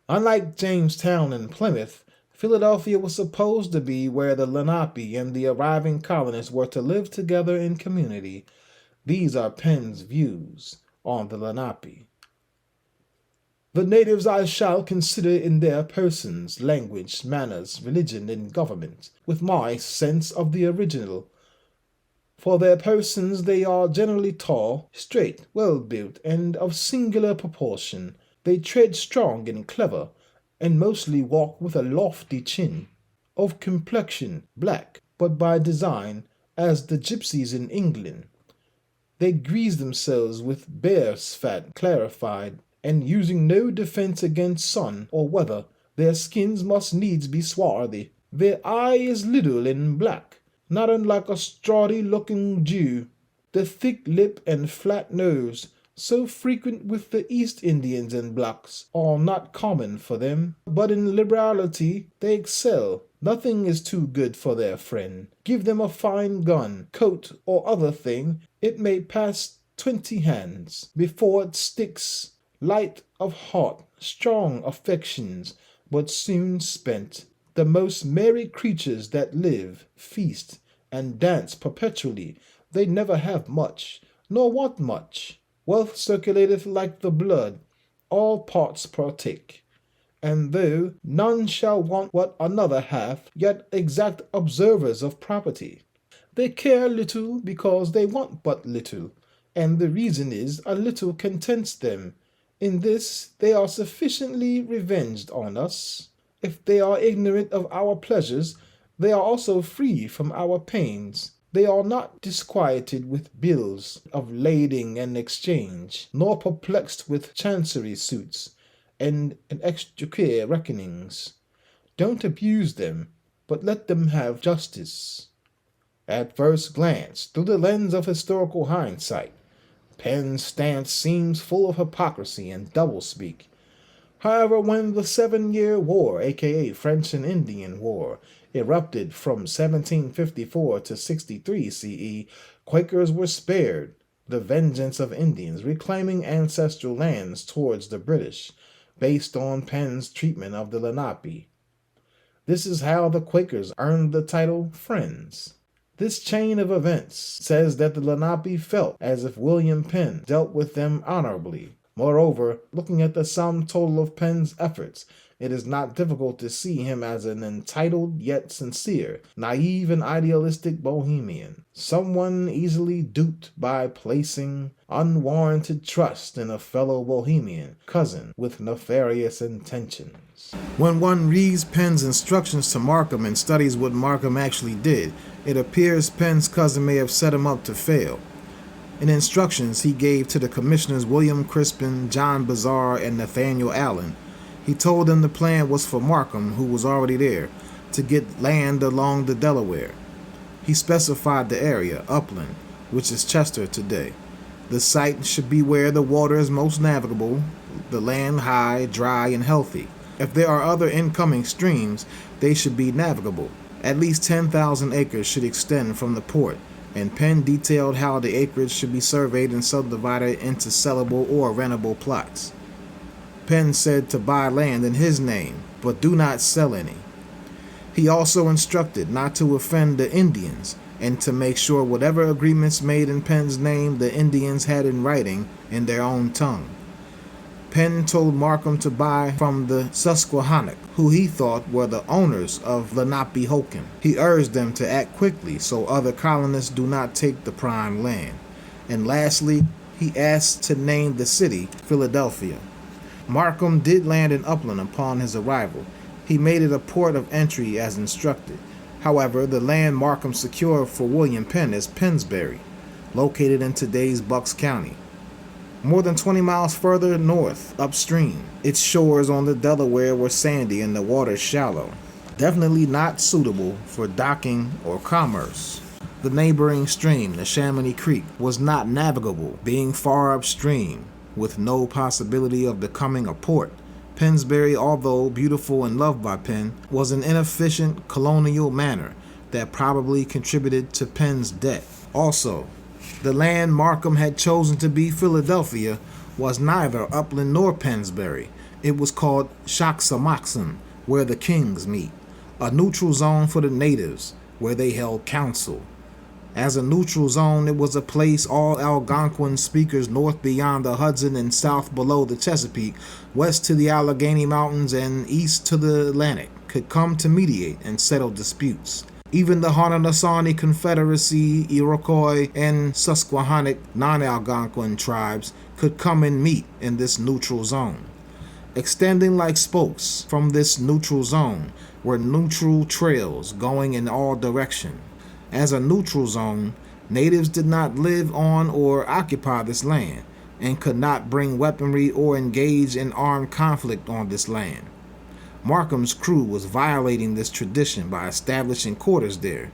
Unlike Jamestown and Plymouth, Philadelphia was supposed to be where the Lenape and the arriving colonists were to live together in community. These are Penn's views on the Lenape. The natives I shall consider in their persons, language, manners, religion, and government, with my sense of the original. For their persons they are generally tall, straight, well-built, and of singular proportion. They tread strong and clever, and mostly walk with a lofty chin. Of complexion black, but by design, as the gypsies in England. They grease themselves with bear's fat clarified, and using no defense against sun or weather, their skins must needs be swarthy. Their eye is little and black, not unlike a strawdy-looking Jew. The thick lip and flat nose, so frequent with the East Indians and blacks, are not common for them, but in liberality they excel. Nothing is too good for their friend. Give them a fine gun, coat, or other thing, it may pass 20 hands before it sticks. Light of heart, strong affections, but soon spent. The most merry creatures that live, feast, and dance perpetually. They never have much, nor want much. Wealth circulateth like the blood, all parts partake. And though none shall want what another hath, yet exact observers of property. They care little because they want but little, and the reason is a little contents them. In this they are sufficiently revenged on us. If they are ignorant of our pleasures, they are also free from our pains. They are not disquieted with bills of lading and exchange, nor perplexed with chancery suits and exchequer reckonings. Don't abuse them, but let them have justice. At first glance, through the lens of historical hindsight, Penn's stance seems full of hypocrisy and doublespeak. However, when the 7-Year War, aka French and Indian War, erupted from 1754 to 63 CE, Quakers were spared the vengeance of Indians reclaiming ancestral lands towards the British, based on Penn's treatment of the Lenape. This is how the Quakers earned the title Friends. This chain of events says that the Lenape felt as if William Penn dealt with them honorably. Moreover, looking at the sum total of Penn's efforts, it is not difficult to see him as an entitled yet sincere, naive and idealistic bohemian, someone easily duped by placing unwarranted trust in a fellow bohemian cousin with nefarious intentions. When one reads Penn's instructions to Markham and studies what Markham actually did, it appears Penn's cousin may have set him up to fail. In instructions he gave to the commissioners William Crispin, John Bazar, and Nathaniel Allen, he told them the plan was for Markham, who was already there, to get land along the Delaware. He specified the area, upland, which is Chester today. The site should be where the water is most navigable, the land high, dry, and healthy. If there are other incoming streams, they should be navigable. At least 10,000 acres should extend from the port, and Penn detailed how the acreage should be surveyed and subdivided into sellable or rentable plots. Penn said to buy land in his name, but do not sell any. He also instructed not to offend the Indians, and to make sure whatever agreements made in Penn's name the Indians had in writing in their own tongue. Penn told Markham to buy from the Susquehannock, who he thought were the owners of Lenapehoking. He urged them to act quickly so other colonists do not take the prime land. And lastly, he asked to name the city Philadelphia. Markham did land in Upland upon his arrival. He made it a port of entry as instructed. However, the land Markham secured for William Penn is Pennsbury, located in today's Bucks County. More than 20 miles further north, upstream, its shores on the Delaware were sandy and the water shallow, definitely not suitable for docking or commerce. The neighboring stream, the Chamonix Creek, was not navigable, being far upstream, with no possibility of becoming a port. Pennsbury, although beautiful and loved by Penn, was an inefficient colonial manor that probably contributed to Penn's debt. Also, the land Markham had chosen to be Philadelphia was neither Upland nor Pennsbury. It was called Shaxamaxim, where the kings meet, a neutral zone for the natives, where they held council. As a neutral zone, it was a place all Algonquin speakers north beyond the Hudson and south below the Chesapeake, west to the Allegheny Mountains and east to the Atlantic could come to mediate and settle disputes. Even the Haudenosaunee Confederacy, Iroquois, and Susquehannock non-Algonquin tribes could come and meet in this neutral zone. Extending like spokes from this neutral zone were neutral trails going in all directions. As a neutral zone, natives did not live on or occupy this land and could not bring weaponry or engage in armed conflict on this land. Markham's crew was violating this tradition by establishing quarters there.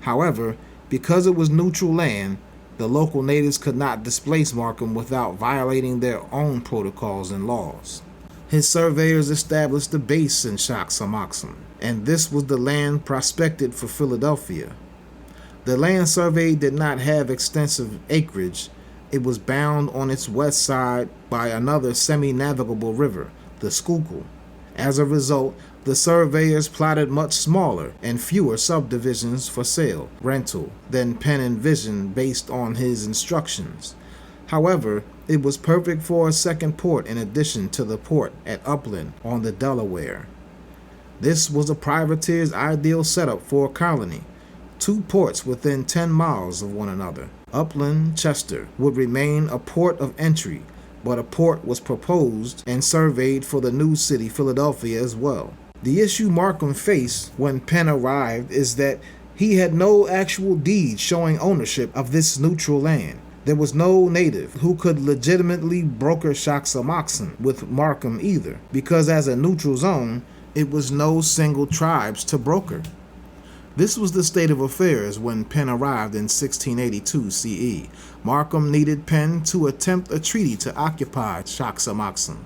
However, because it was neutral land, the local natives could not displace Markham without violating their own protocols and laws. His surveyors established a base in Shaxamaxim, and this was the land prospected for Philadelphia. The land surveyed did not have extensive acreage. It was bound on its west side by another semi-navigable river, the Schuylkill. As a result, the surveyors plotted much smaller and fewer subdivisions for sale, rental, than Penn envisioned based on his instructions. However, it was perfect for a second port in addition to the port at Upland on the Delaware. This was a privateer's ideal setup for a colony. 2 ports within 10 miles of one another. Upland, Chester, would remain a port of entry, but a port was proposed and surveyed for the new city, Philadelphia, as well. The issue Markham faced when Penn arrived is that he had no actual deed showing ownership of this neutral land. There was no native who could legitimately broker Shaxamaxim with Markham either, because as a neutral zone, it was no single tribes to broker. This was the state of affairs when Penn arrived in 1682 CE. Markham needed Penn to attempt a treaty to occupy Shaxamaxim.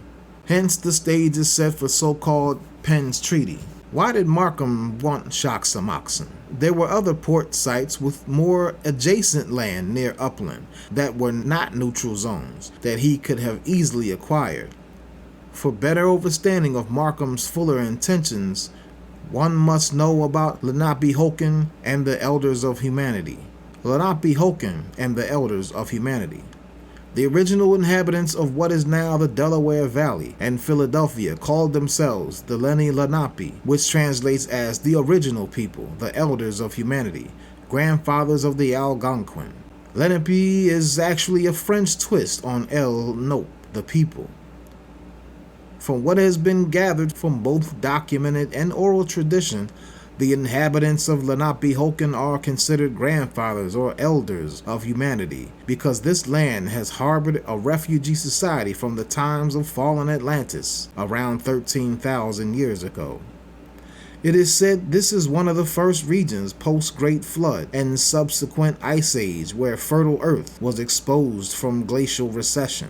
Hence, the stage is set for so-called Penn's Treaty. Why did Markham want Shaxamaxim? There were other port sites with more adjacent land near Upland that were not neutral zones that he could have easily acquired. For better understanding of Markham's fuller intentions, one must know about Lenapehoking and the Elders of Humanity. Lenapehoking and the Elders of Humanity. The original inhabitants of what is now the Delaware Valley and Philadelphia called themselves the Lenni Lenape, which translates as the original people, the Elders of Humanity, grandfathers of the Algonquin. Lenape is actually a French twist on El Nope, the people. From what has been gathered from both documented and oral tradition, the inhabitants of Lenapehoking are considered grandfathers or elders of humanity because this land has harbored a refugee society from the times of fallen Atlantis, around 13,000 years ago. It is said this is one of the first regions post-Great Flood and subsequent Ice Age where fertile earth was exposed from glacial recession.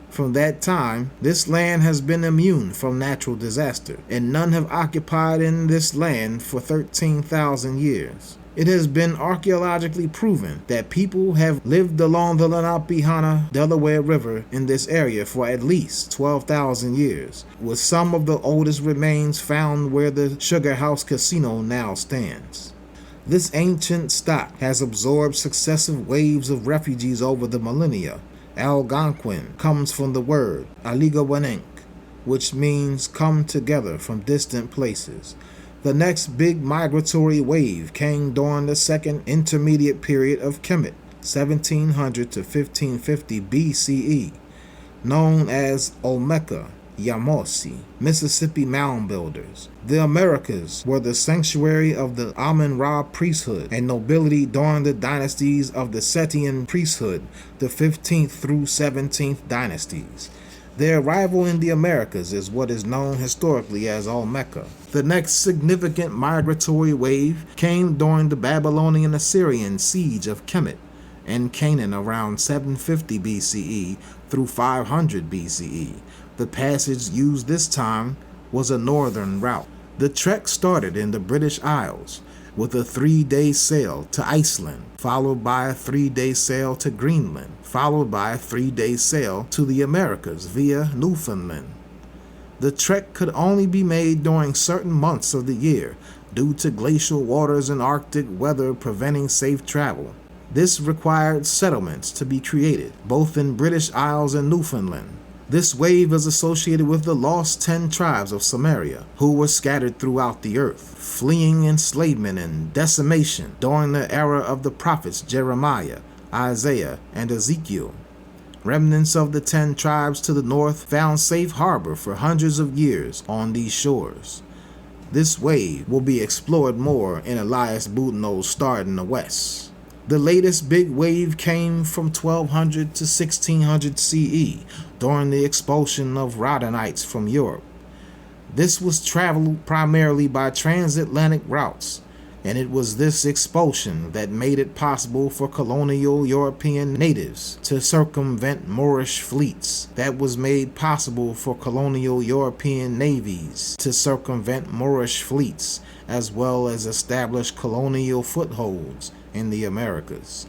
From that time, this land has been immune from natural disaster, and none have occupied in this land for 13,000 years. It has been archaeologically proven that people have lived along the Lenape Delaware River in this area for at least 12,000 years, with some of the oldest remains found where the Sugar House Casino now stands. This ancient stock has absorbed successive waves of refugees over the millennia. Algonquin comes from the word Aligawanink, which means come together from distant places. The next big migratory wave came during the second intermediate period of Kemet, 1700 to 1550 BCE, known as Olmeca, Yamosi, Mississippi Mound Builders. The Americas were the sanctuary of the Amun-Ra priesthood and nobility during the dynasties of the Setian priesthood, the 15th through 17th dynasties. Their arrival in the Americas is what is known historically as Olmeca. The next significant migratory wave came during the Babylonian-Assyrian siege of Kemet and Canaan around 750 BCE through 500 BCE. The passage used this time was a northern route. The trek started in the British Isles with a 3-day sail to Iceland, followed by a 3-day sail to Greenland, followed by a 3-day sail to the Americas via Newfoundland. The trek could only be made during certain months of the year due to glacial waters and Arctic weather preventing safe travel. This required settlements to be created, both in British Isles and Newfoundland. This wave is associated with the lost 10 tribes of Samaria, who were scattered throughout the earth, fleeing enslavement and decimation during the era of the prophets Jeremiah, Isaiah, and Ezekiel. Remnants of the 10 tribes to the north found safe harbor for hundreds of years on these shores. This wave will be explored more in Elias Boudinot's Start in the West. The latest big wave came from 1200 to 1600 CE during the expulsion of Rhodanites from Europe. This was traveled primarily by transatlantic routes, and it was this expulsion that made it possible for colonial European natives to circumvent Moorish fleets. That was made possible for colonial European navies to circumvent Moorish fleets, as well as establish colonial footholds in the Americas.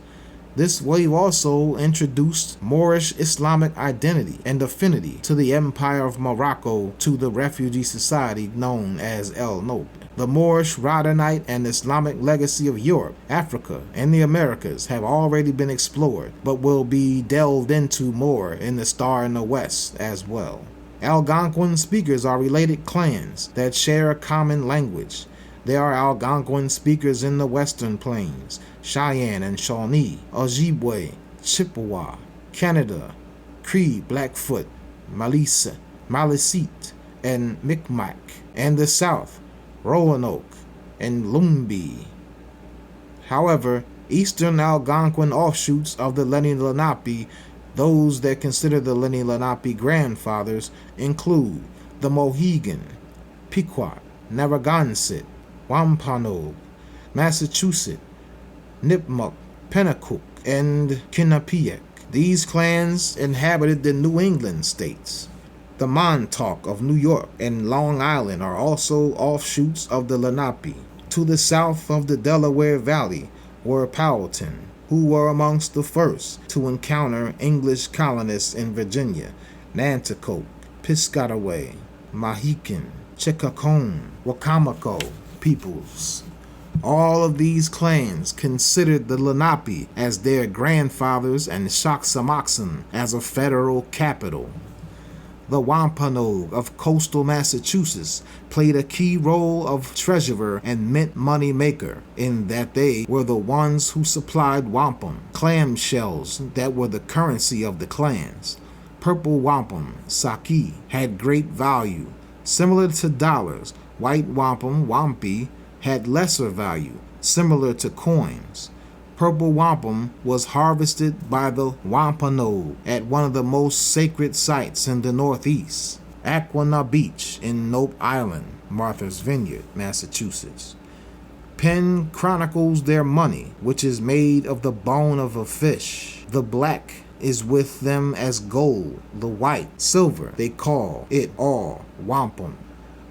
This wave also introduced Moorish Islamic identity and affinity to the Empire of Morocco to the refugee society known as El Nobe. The Moorish, Rhodanite, and Islamic legacy of Europe, Africa, and the Americas have already been explored, but will be delved into more in the Star in the West as well. Algonquin speakers are related clans that share a common language. There are Algonquin speakers in the Western Plains, Cheyenne and Shawnee, Ojibwe, Chippewa, Canada, Cree, Blackfoot, Maliseet, and Micmac, and the South, Roanoke, and Lumbee. However, Eastern Algonquin offshoots of the Lenni Lenape, those that consider the Lenni Lenape grandfathers, include the Mohegan, Pequot, Narragansett, Wampanoag, Massachusetts, Nipmuc, Pennacook, and Quinnipiac. These clans inhabited the New England states. The Montauk of New York and Long Island are also offshoots of the Lenape. To the south of the Delaware Valley were Powhatan, who were amongst the first to encounter English colonists in Virginia, Nanticoke, Piscataway, Mohican, Chickacone, Wacomico peoples. All of these clans considered the Lenape as their grandfathers and Shoksamoxon as a federal capital. The Wampanoag of coastal Massachusetts played a key role of treasurer and mint money maker, in that they were the ones who supplied wampum, clam shells that were the currency of the clans. Purple wampum, sake, had great value. Similar to dollars, white wampum, wampi, had lesser value, similar to coins. Purple wampum was harvested by the Wampanoag at one of the most sacred sites in the Northeast, Aquina Beach in Nope Island, Martha's Vineyard, Massachusetts. Penn chronicles their money, which is made of the bone of a fish. The black is with them as gold, the white, silver. They call it all wampum.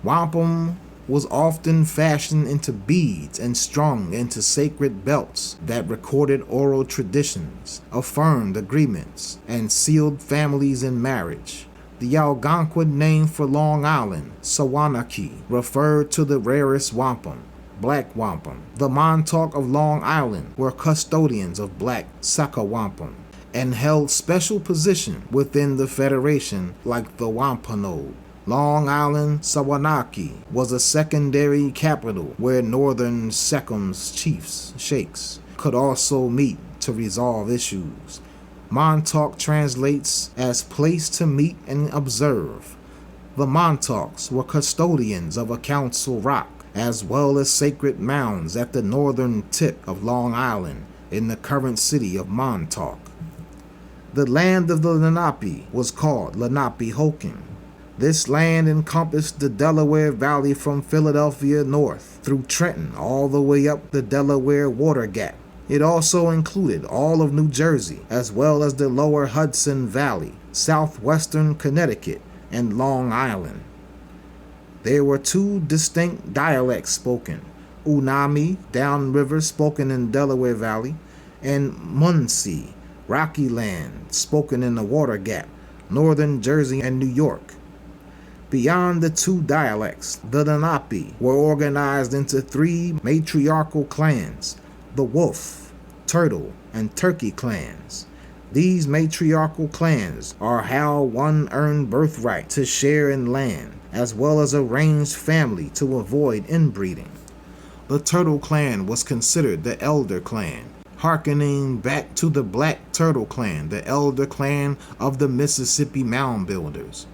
Wampum was often fashioned into beads and strung into sacred belts that recorded oral traditions, affirmed agreements, and sealed families in marriage. The Algonquin name for Long Island, Sawanaki, referred to the rarest wampum, black wampum. The Montauk of Long Island were custodians of black Sakawampum and held special position within the Federation like the Wampanoag. Long Island, Sawanaki, was a secondary capital where northern Sekim's chiefs, sheikhs, could also meet to resolve issues. Montauk translates as place to meet and observe. The Montauks were custodians of a council rock, as well as sacred mounds at the northern tip of Long Island in the current city of Montauk. The land of the Lenape was called Lenapehoking. This land encompassed the Delaware Valley from Philadelphia north through Trenton all the way up the Delaware Water Gap. It also included all of New Jersey, as well as the lower Hudson Valley, southwestern Connecticut, and Long Island. There were two distinct dialects spoken: Unami, downriver, spoken in Delaware Valley, and Munsee, Rocky Land, spoken in the Water Gap, northern Jersey and New York. Beyond the two dialects, the Lenape were organized into three matriarchal clans, the Wolf, Turtle, and Turkey clans. These matriarchal clans are how one earned birthright to share in land, as well as arranged family to avoid inbreeding. The Turtle clan was considered the elder clan, hearkening back to the Black Turtle clan, the elder clan of the Mississippi Mound Builders.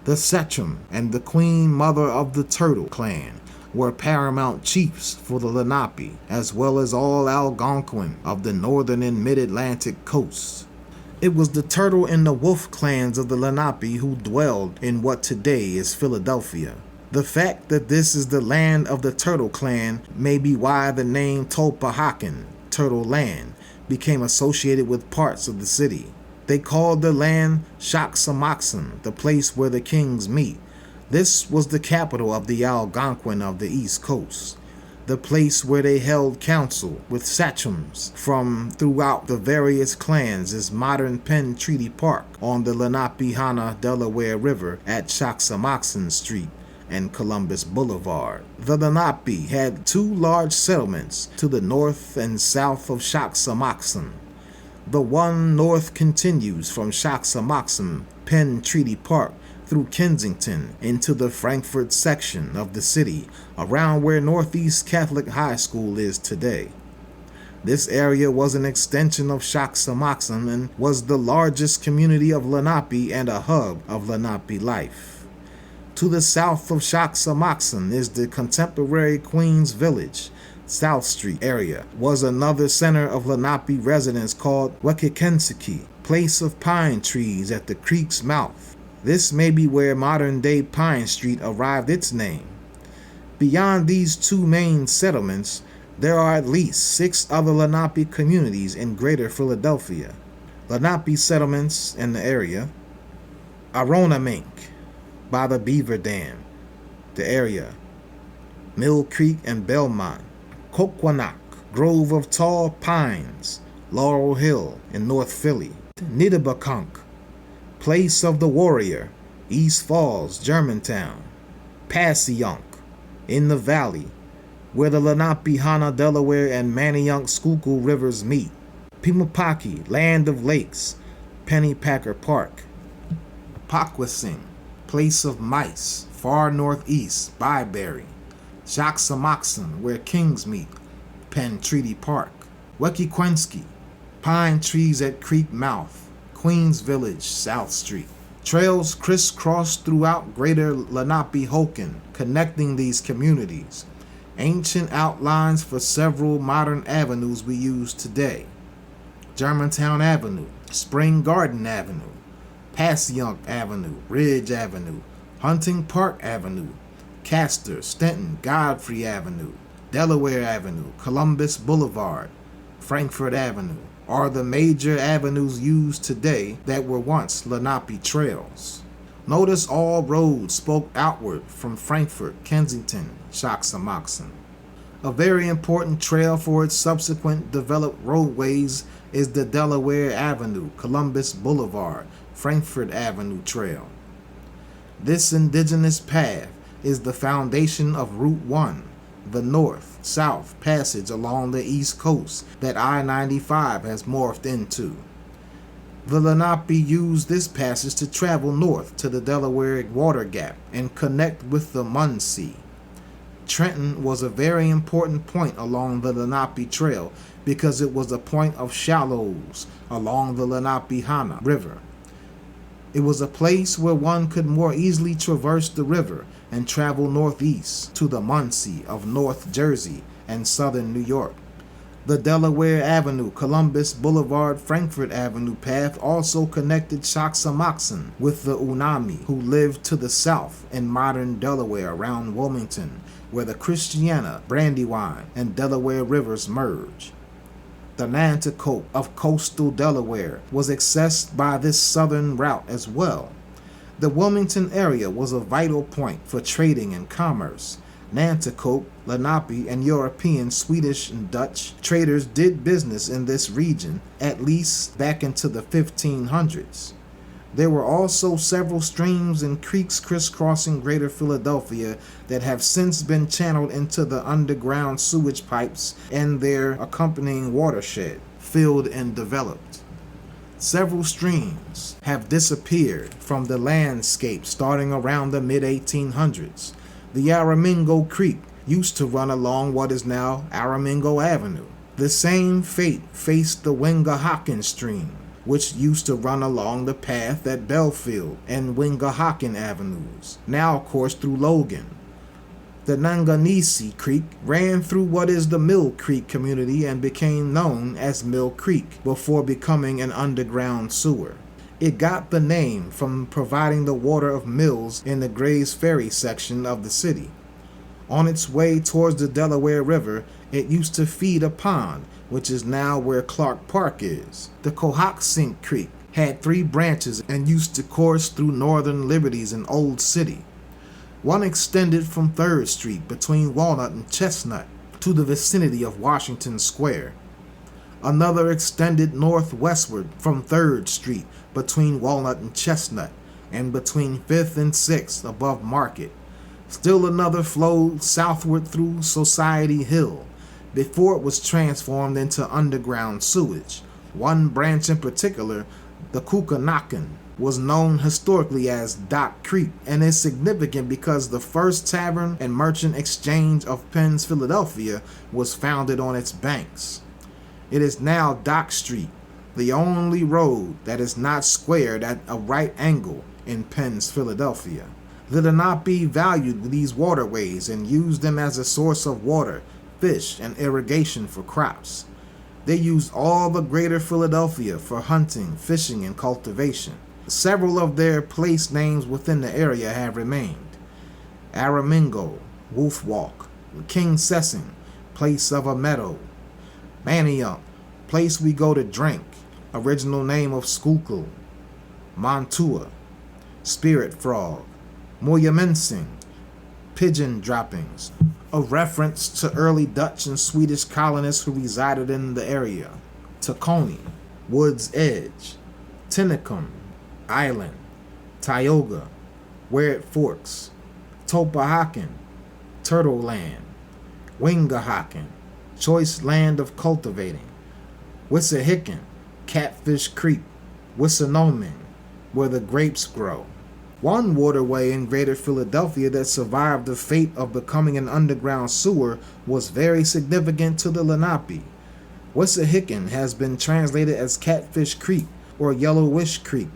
The Sachem and the Queen Mother of the Turtle clan were paramount chiefs for the Lenape, as well as all Algonquin of the northern and mid-Atlantic coasts. It was the Turtle and the Wolf clans of the Lenape who dwelled in what today is Philadelphia. The fact that this is the land of the Turtle clan may be why the name Tulpehocken, Turtle Land, became associated with parts of the city. They called the land Shaxamoxon, the place where the kings meet. This was the capital of the Algonquin of the East Coast, the place where they held council with sachems from throughout the various clans is modern Penn Treaty Park on the Lenape-Hanna Delaware River at Shaxamoxon Street and Columbus Boulevard. The Lenape had two large settlements to the north and south of Shaxamoxon. The one north continues from Shaxamoxon, Penn Treaty Park, through Kensington into the Frankfort section of the city, around where Northeast Catholic High School is today. This area was an extension of Shaxamoxon and was the largest community of Lenape and a hub of Lenape life. To the south of Shaxamoxon is the contemporary Queens Village. South Street area was another center of Lenape residence called Wekikensiki, place of pine trees at the creek's mouth. This may be where modern-day Pine Street arrived its name. Beyond these two main settlements, there are at least 6 other Lenape communities in greater Philadelphia. Lenape settlements in the area: Aronimink, by the Beaver Dam, the area; Mill Creek and Belmont; Coquanac, grove of tall pines; Laurel Hill in North Philly; Nittibakunk, place of the warrior; East Falls, Germantown; Passyunk, in the valley, where the Lenape-Hanna Delaware and Manayunk Schuylkill rivers meet; Pimapaki, land of lakes; Pennypacker Park; Paquissing, place of mice, far northeast, Byberry; Shaxamoxon, where kings meet, Penn Treaty Park; Wekiquenski, pine trees at creek mouth, Queens Village, South Street. Trails crisscross throughout greater Lenape-Hoken, connecting these communities. Ancient outlines for several modern avenues we use today: Germantown Avenue, Spring Garden Avenue, Passyunk Avenue, Ridge Avenue, Hunting Park Avenue, Castor, Stenton, Godfrey Avenue, Delaware Avenue, Columbus Boulevard, Frankfort Avenue are the major avenues used today that were once Lenape trails. Notice all roads spoke outward from Frankfort, Kensington, Shaxamoxon. A very important trail for its subsequent developed roadways is the Delaware Avenue, Columbus Boulevard, Frankfort Avenue Trail. This indigenous path is the foundation of Route 1, the north-south passage along the East Coast that I-95 has morphed into. The Lenape used this passage to travel north to the Delaware Water Gap and connect with the Muncie. Trenton was a very important point along the Lenape Trail because it was a point of shallows along the Lenape-Hanna River. It was a place where one could more easily traverse the river and travel northeast to the Muncie of North Jersey and southern New York. The Delaware Avenue, Columbus Boulevard, Frankfort Avenue path also connected Shaxamoxon with the Unami, who lived to the south in modern Delaware around Wilmington, where the Christiana, Brandywine, and Delaware rivers merge. The Nanticoke of coastal Delaware was accessed by this southern route as well. The Wilmington area was a vital point for trading and commerce. Nanticoke, Lenape, and European, Swedish, and Dutch traders did business in this region at least back into the 1500s. There were also several streams and creeks crisscrossing greater Philadelphia that have since been channeled into the underground sewage pipes and their accompanying watershed, filled and developed. Several streams have disappeared from the landscape starting around the mid-1800s. The Aramingo Creek used to run along what is now Aramingo Avenue. The same fate faced the Wingahocken Stream, which used to run along the path at Belfield and Wingahocken Avenues, now coursed through Logan. The Nanganisi Creek ran through what is the Mill Creek community and became known as Mill Creek before becoming an underground sewer. It got the name from providing the water of mills in the Grays Ferry section of the city. On its way towards the Delaware River, it used to feed a pond, which is now where Clark Park is. The Cohocksink Creek had 3 branches and used to course through northern Liberties and Old City. One extended from 3rd Street between Walnut and Chestnut to the vicinity of Washington Square. Another extended northwestward from 3rd Street between Walnut and Chestnut and between 5th and 6th above Market. Still another flowed southward through Society Hill before it was transformed into underground sewage. One branch in particular, the Kukanakan, was known historically as Dock Creek and is significant because the first tavern and merchant exchange of Penn's Philadelphia was founded on its banks. It is now Dock Street, the only road that is not squared at a right angle in Penn's Philadelphia. The Lenape valued these waterways and used them as a source of water, fish, and irrigation for crops. They used all the greater Philadelphia for hunting, fishing, and cultivation. Several of their place names within the area have remained. Aramingo, Wolf Walk, King Sesson, place of a meadow. Manayunk, place we go to drink, original name of Schuylkill. Montua, Spirit Frog. Moyamensing, pigeon droppings, a reference to early Dutch and Swedish colonists who resided in the area. Tacony, Wood's Edge. Tinicum, Island. Tioga, where it forks. Topahaken, Turtle Land. Wingahocken, choice land of cultivating. Wissahickon, Catfish Creek. Wissanoming, where the grapes grow. One waterway in greater Philadelphia that survived the fate of becoming an underground sewer was very significant to the Lenape. Wissahickon has been translated as Catfish Creek or Yellowish Creek.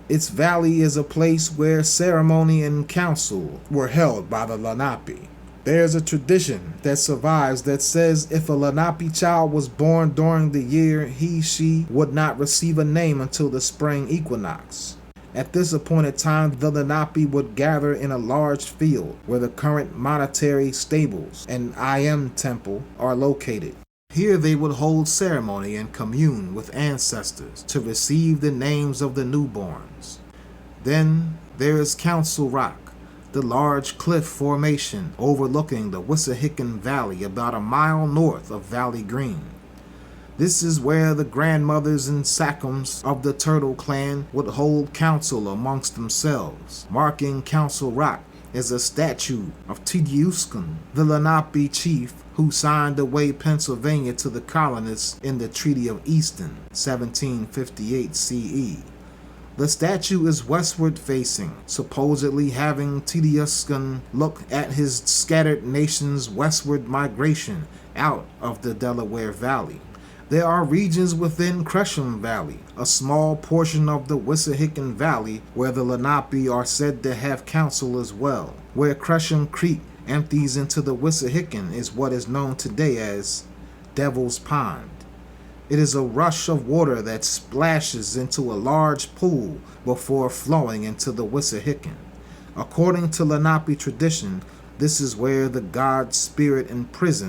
Its valley is a place where ceremony and council were held by the Lenape. There's a tradition that survives that says if a Lenape child was born during the year, she would not receive a name until the spring equinox. At this appointed time, the Lenape would gather in a large field where the current monetary stables and I.M. temple are located. Here they would hold ceremony and commune with ancestors to receive the names of the newborns. Then there is Council Rock, the large cliff formation overlooking the Wissahickon Valley about a mile north of Valley Green. This is where the grandmothers and sachems of the Turtle clan would hold council amongst themselves. Marking Council Rock is a statue of Tidiuscun, the Lenape chief who signed away Pennsylvania to the colonists in the Treaty of Easton, 1758 CE. The statue is westward facing, supposedly having Tidiuscun look at his scattered nation's westward migration out of the Delaware Valley. There are regions within Gresham Valley, a small portion of the Wissahickon Valley, where the Lenape are said to have council as well. Where Gresham Creek empties into the Wissahickon is what is known today as Devil's Pond. It is a rush of water that splashes into a large pool before flowing into the Wissahickon. According to Lenape tradition, this is where the god spirit in prison